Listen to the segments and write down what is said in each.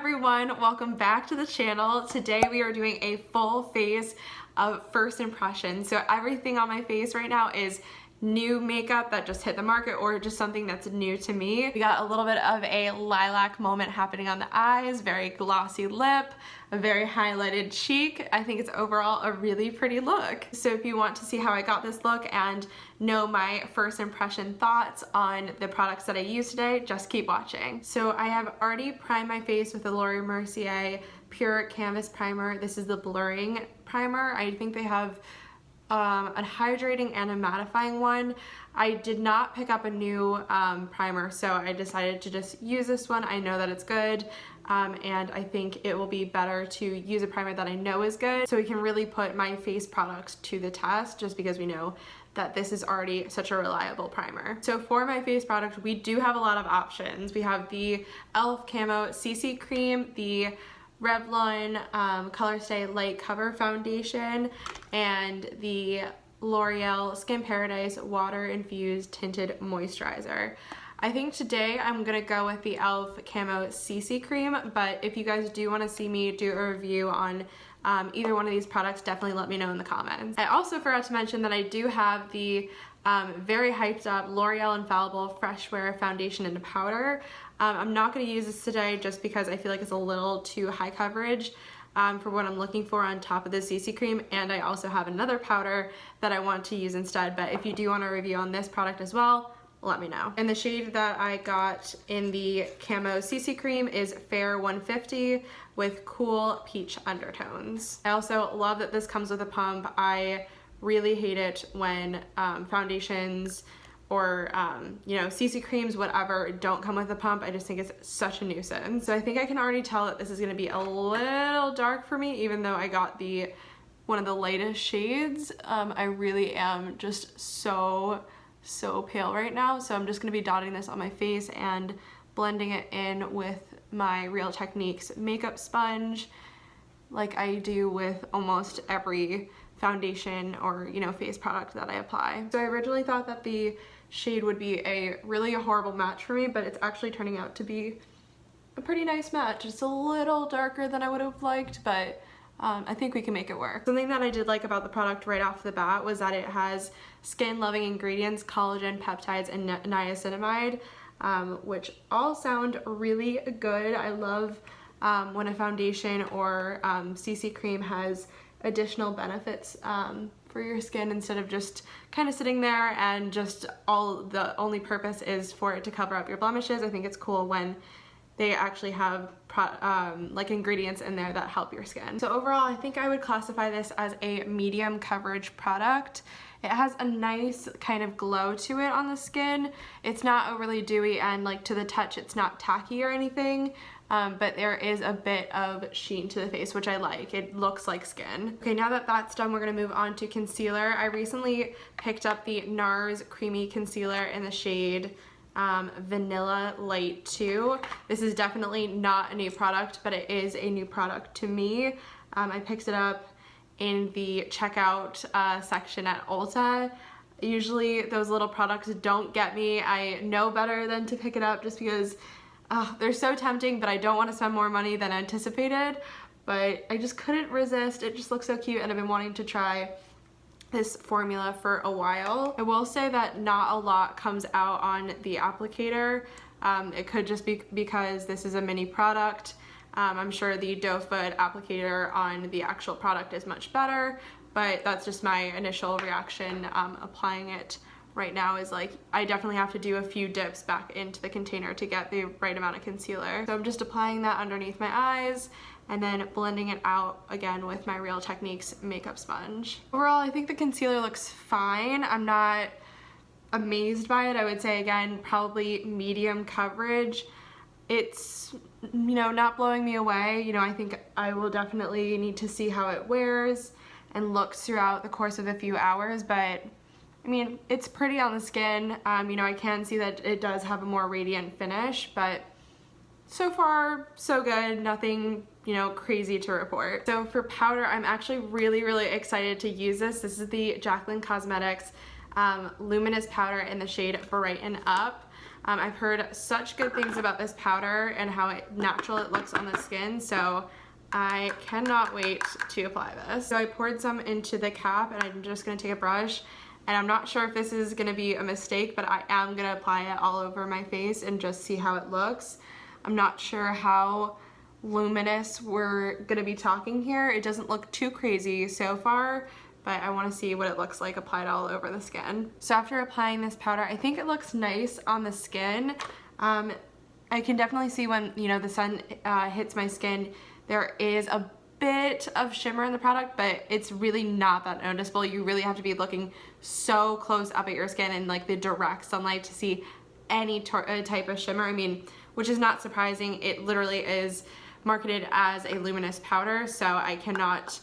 everyone, welcome back to the channel. Today we are doing a full face of first impressions. So everything on my face right now is new makeup that just hit the market or just something that's new to me. We got a little bit of a lilac moment happening on the eyes, very glossy lip, a very highlighted cheek. I think it's overall a really pretty look. So if you want to see how I got this look and know my first impression thoughts on the products that I use today, just keep watching. So I have already primed my face with the Mercier Pure Canvas Primer. This is the blurring primer. I think they have a hydrating and a mattifying one. I did not pick up a new primer, so I decided to just use this one. I know that it's good, and I think it will be better to use a primer that I know is good, so we can really put my face products to the test, just because we know that this is already such a reliable primer. So for my face product, we do have a lot of options. We have the e.l.f. Camo CC Cream, the Revlon Color Stay Light Cover Foundation, and the L'Oreal Skin Paradise Water Infused Tinted Moisturizer. I think today I'm gonna go with the e.l.f. Camo CC Cream, but if you guys do want to see me do a review on either one of these products, definitely let me know in the comments. I also forgot to mention that I do have the very hyped up L'Oreal Infallible Freshware Foundation in a Powder. I'm not going to use this today just because I feel like it's a little too high coverage for what I'm looking for on top of the CC cream, and I also have another powder that I want to use instead, but if you do want a review on this product as well, let me know. And the shade that I got in the Camo CC Cream is Fair 150 with cool peach undertones. I also love that this comes with a pump. I really hate it when foundations or you know, CC creams, whatever, don't come with a pump. I just think it's such a nuisance. So I think I can already tell that this is gonna be a little dark for me, even though I got one of the lightest shades. I really am just so pale right now, so I'm just gonna be dotting this on my face and blending it in with my Real Techniques makeup sponge, like I do with almost every foundation or, you know, face product that I apply. So I originally thought that the shade would be a horrible match for me, but it's actually turning out to be a pretty nice match. It's a little darker than I would have liked, but I think we can make it work. Something that I did like about the product right off the bat was that it has skin-loving ingredients, collagen, peptides, and niacinamide, which all sound really good. I love when a foundation or CC cream has additional benefits for your skin instead of just kind of sitting there and just the only purpose is for it to cover up your blemishes. I think it's cool when they actually have like ingredients in there that help your skin. So overall, I think I would classify this as a medium coverage product. It has a nice kind of glow to it on the skin. It's not overly dewy, and like to the touch, it's not tacky or anything. But there is a bit of sheen to the face, which I like. It looks like skin. Okay, now that that's done, we're gonna move on to concealer. I recently picked up the NARS Creamy Concealer in the shade Vanilla Light 2. This is definitely not a new product, but it is a new product to me. I picked it up in the checkout section at Ulta. Usually those little products don't get me. I know better than to pick it up just because they're so tempting, but I don't want to spend more money than anticipated. But I just couldn't resist. It just looks so cute, and I've been wanting to try this formula for a while. I will say that not a lot comes out on the applicator. It could just be because this is a mini product. I'm sure the doe foot applicator on the actual product is much better, but that's just my initial reaction applying it right now. Is like, I definitely have to do a few dips back into the container to get the right amount of concealer. So I'm just applying that underneath my eyes and then blending it out again with my Real Techniques makeup sponge. Overall, I think the concealer looks fine. I'm not amazed by it. I would say, again, probably medium coverage. It's, you know, not blowing me away. You know, I think I will definitely need to see how it wears and looks throughout the course of a few hours, but I mean, it's pretty on the skin. You know, I can see that it does have a more radiant finish, but so far, so good. Nothing, you know, crazy to report. So for powder, I'm actually really excited to use this. This is the Jaclyn Cosmetics Luminous Powder in the shade Brighten Up. I've heard such good things about this powder and how natural it looks on the skin, so I cannot wait to apply this. So I poured some into the cap, and I'm just going to take a brush, and I'm not sure if this is going to be a mistake, but I am going to apply it all over my face and just see how it looks. I'm not sure how luminous we're going to be talking here. It doesn't look too crazy so far, but I want to see what it looks like applied all over the skin. So after applying this powder, I think it looks nice on the skin. I can definitely see when, you know, the sun hits my skin, there is a bit of shimmer in the product, but it's really not that noticeable. You really have to be looking so close up at your skin in like the direct sunlight to see any type of shimmer. I mean, which is not surprising. It literally is marketed as a luminous powder, so I cannot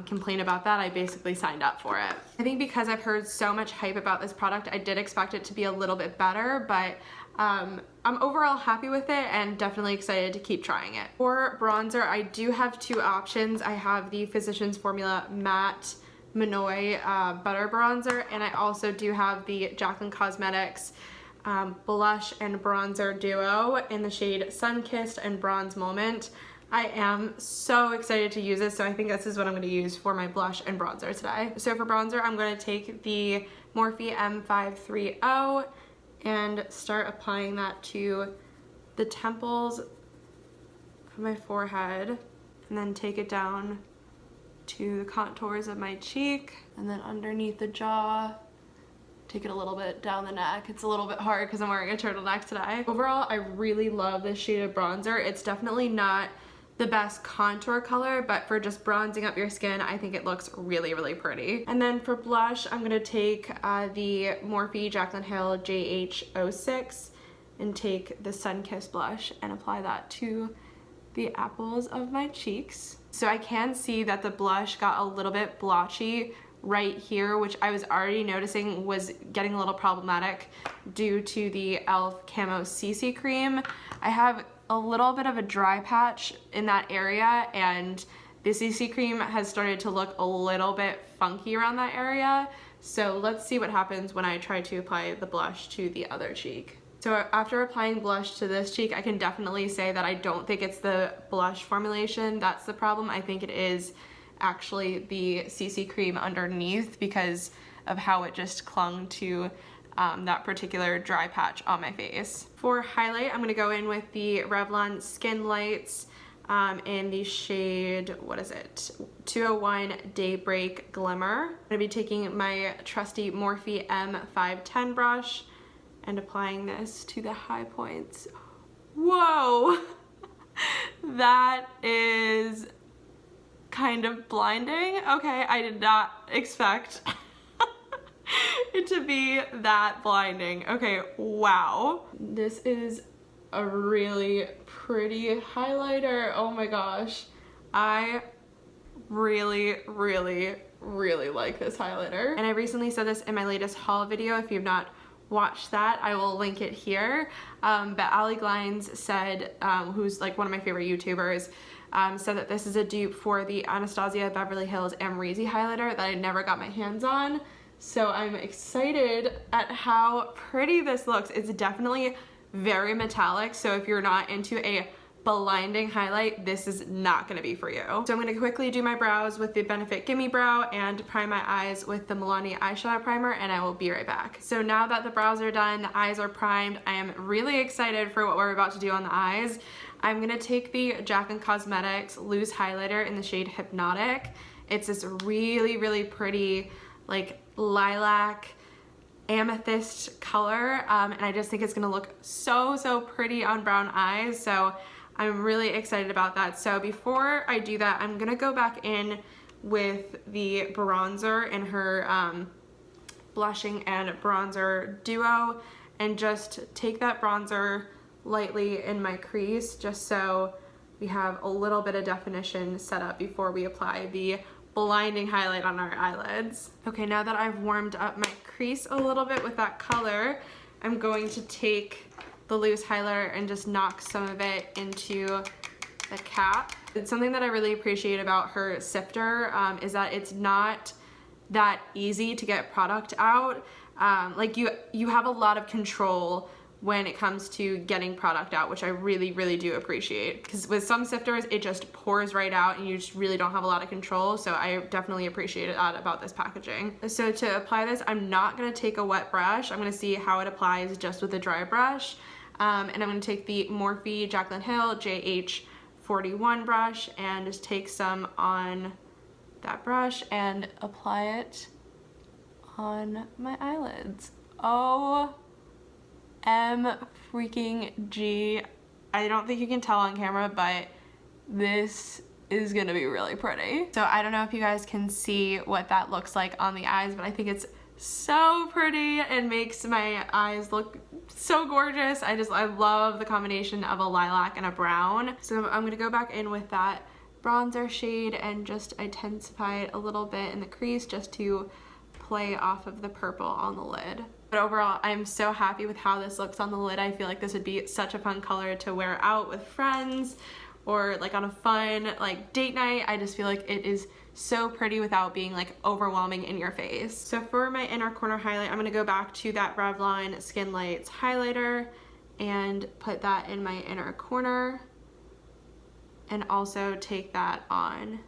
complain about that. I basically signed up for it. I think because I've heard so much hype about this product, I did expect it to be a little bit better, but I'm overall happy with it and definitely excited to keep trying it. For bronzer, I do have two options. I have the Physicians Formula Matte Minoy Butter Bronzer, and I also do have the Jaclyn Cosmetics blush and bronzer duo in the shade Sunkissed and Bronze Moment. I am so excited to use this, so I think this is what I'm going to use for my blush and bronzer today. So for bronzer, I'm going to take the Morphe M530 and start applying that to the temples of my forehead, and then take it down to the contours of my cheek, and then underneath the jaw. Take it a little bit down the neck. It's a little bit hard because I'm wearing a turtleneck today. Overall, I really love this shade of bronzer. It's definitely not the best contour color, but for just bronzing up your skin, I think it looks really, really pretty. And then for blush, I'm gonna take the Morphe Jaclyn Hill JH06 and take the Sunkissed blush and apply that to the apples of my cheeks. So I can see that the blush got a little bit blotchy right here, which I was already noticing was getting a little problematic due to the e.l.f. Camo CC Cream. I have a little bit of a dry patch in that area, and the CC cream has started to look a little bit funky around that area. So let's see what happens when I try to apply the blush to the other cheek. So after applying blush to this cheek, I can definitely say that I don't think it's the blush formulation that's the problem. I think it is actually the CC cream underneath because of how it just clung to that particular dry patch on my face. For highlight, I'm going to go in with the Revlon Skin Lights in the shade, what is it? 201 Daybreak Glimmer. I'm going to be taking my trusty Morphe M510 brush and applying this to the high points. Whoa! That is kind of blinding. Okay, I did not expect it to be that blinding. Okay, wow. This is a really pretty highlighter. Oh my gosh. I really, really, really like this highlighter. And I recently said this in my latest haul video. If you've not watched that, I will link it here. But Ali Glines said, who's like one of my favorite YouTubers, said that this is a dupe for the Anastasia Beverly Hills Amrezy highlighter that I never got my hands on. So I'm excited at how pretty this looks. It's definitely very metallic, so if you're not into a blinding highlight, this is not going to be for you. So I'm going to quickly do my brows with the Benefit Gimme Brow and prime my eyes with the Milani eyeshadow primer, and I will be right back. So now that the brows are done, the eyes are primed, I am really excited for what we're about to do on the eyes. I'm going to take the Jaclyn Cosmetics Loose Highlighter in the shade Hypnotic. It's this really, really pretty like lilac amethyst color, and I just think it's gonna look so pretty on brown eyes, so I'm really excited about that. So before I do that, I'm gonna go back in with the bronzer in her blushing and bronzer duo and just take that bronzer lightly in my crease just so we have a little bit of definition set up before we apply the blinding highlight on our eyelids. Okay, now that I've warmed up my crease a little bit with that color, I'm going to take the loose highlighter and just knock some of it into the cap. It's something that I really appreciate about her sifter is that it's not that easy to get product out. Like you have a lot of control when it comes to getting product out, which I really, really do appreciate. Because with some sifters, it just pours right out and you just really don't have a lot of control. So I definitely appreciated that about this packaging. So to apply this, I'm not gonna take a wet brush. I'm gonna see how it applies just with a dry brush. And I'm gonna take the Morphe Jaclyn Hill JH41 brush and just take some on that brush and apply it on my eyelids. freaking G. I don't think you can tell on camera, but this is gonna be really pretty. So I don't know if you guys can see what that looks like on the eyes, but I think it's so pretty and makes my eyes look so gorgeous. I love the combination of a lilac and a brown. So I'm gonna go back in with that bronzer shade and just intensify it a little bit in the crease just to play off of the purple on the lid. But overall, I'm so happy with how this looks on the lid. I feel like this would be such a fun color to wear out with friends or like on a fun like date night. I just feel like it is so pretty without being like overwhelming in your face. So for my inner corner highlight, I'm gonna go back to that Revlon Skin Lights highlighter and put that in my inner corner and also take that on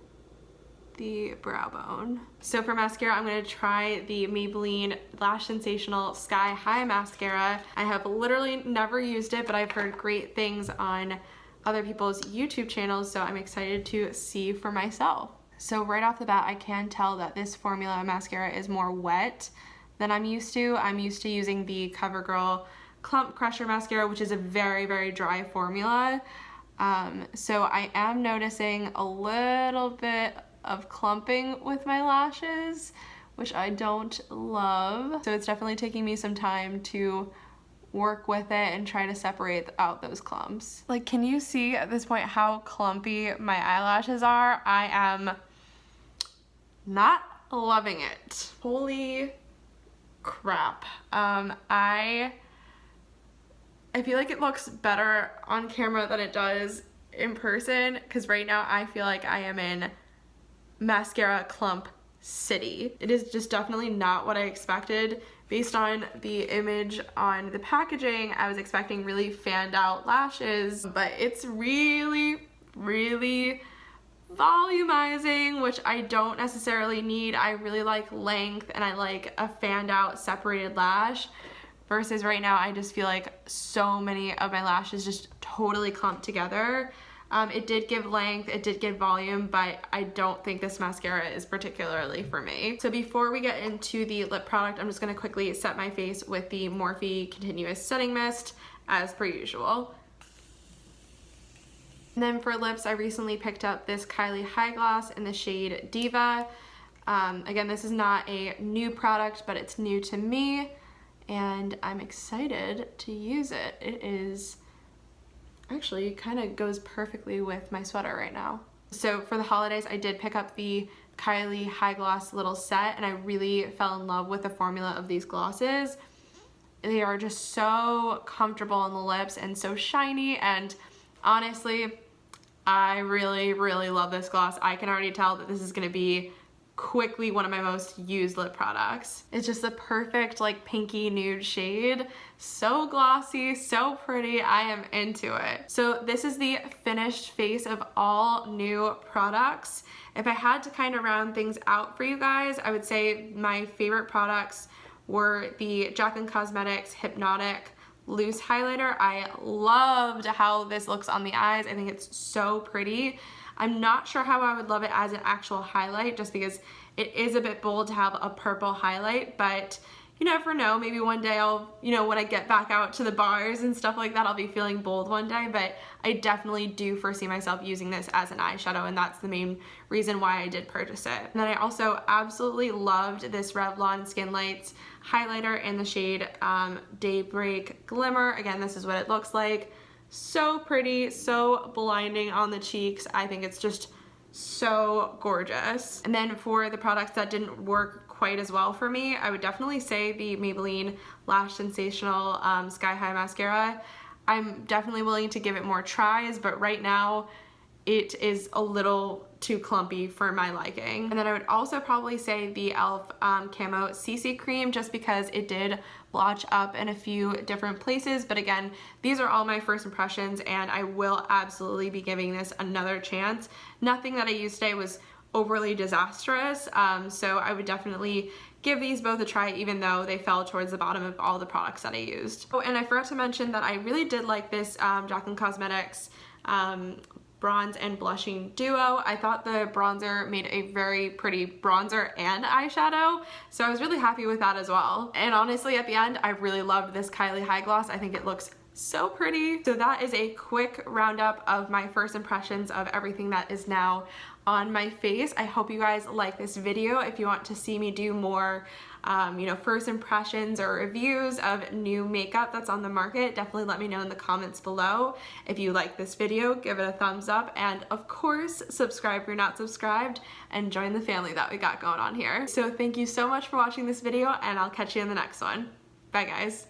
the brow bone. So for mascara, I'm gonna try the Maybelline Lash Sensational Sky High Mascara. I have literally never used it, but I've heard great things on other people's YouTube channels, so I'm excited to see for myself. So right off the bat, I can tell that this formula mascara is more wet than I'm used to. I'm used to using the CoverGirl Clump Crusher Mascara, which is a very, very dry formula. So I am noticing a little bit of clumping with my lashes, which I don't love. So it's definitely taking me some time to work with it and try to separate out those clumps. Like, can you see at this point how clumpy my eyelashes are? I am not loving it. Holy crap. I feel like it looks better on camera than it does in person, because right now I feel like I am in mascara clump city. It is just definitely not what I expected. Based on the image on the packaging, I was expecting really fanned out lashes, but it's really, really volumizing, which I don't necessarily need. I really like length and I like a fanned out separated lash, versus right now I just feel like so many of my lashes just totally clumped together. It did give length, it did give volume, but I don't think this mascara is particularly for me. So before we get into the lip product, I'm just going to quickly set my face with the Morphe Continuous Setting Mist as per usual. And then for lips, I recently picked up this Kylie High Gloss in the shade Diva. Again, this is not a new product, but it's new to me, and I'm excited to use it. It is actually kind of goes perfectly with my sweater right now. So for the holidays, I did pick up the Kylie High Gloss little set, and I really fell in love with the formula of these glosses. They are just so comfortable on the lips and so shiny, and honestly, I really, really love this gloss. I can already tell that this is gonna be quickly one of my most used lip products. It's just the perfect like pinky nude shade. So glossy, so pretty. I am into it. So this is the finished face of all new products. If I had to kind of round things out for you guys, I would say my favorite products were the Jaclyn Cosmetics Hypnotic Loose Highlighter. I loved how this looks on the eyes. I think it's so pretty. I'm not sure how I would love it as an actual highlight, just because it is a bit bold to have a purple highlight, but you never know, maybe one day I'll, when I get back out to the bars and stuff like that, I'll be feeling bold one day, but I definitely do foresee myself using this as an eyeshadow, and that's the main reason why I did purchase it. And then I also absolutely loved this Revlon Skin Lights highlighter in the shade Daybreak Glimmer. Again, this is what it looks like. So pretty, so blinding on the cheeks. I think it's just so gorgeous. And then for the products that didn't work quite as well for me, I would definitely say the Maybelline Lash Sensational Sky High Mascara. I'm definitely willing to give it more tries, but right now it is a little too clumpy for my liking. And then I would also probably say the e.l.f. Camo CC Cream, just because it did blotch up in a few different places. But again, these are all my first impressions, and I will absolutely be giving this another chance. Nothing that I used today was overly disastrous, so I would definitely give these both a try, even though they fell towards the bottom of all the products that I used. Oh, and I forgot to mention that I really did like this Jaclyn Cosmetics bronze and blushing duo. I thought the bronzer made a very pretty bronzer and eyeshadow, so I was really happy with that as well. And honestly, at the end, I really loved this Kylie high gloss. I think it looks so pretty. So that is a quick roundup of my first impressions of everything that is now on my face. I hope you guys like this video. If you want to see me do more you know, first impressions or reviews of new makeup that's on the market, definitely let me know in the comments below. If you like this video, give it a thumbs up, and of course subscribe if you're not subscribed, and join the family that we got going on here. So thank you so much for watching this video, and I'll catch you in the next one. Bye guys.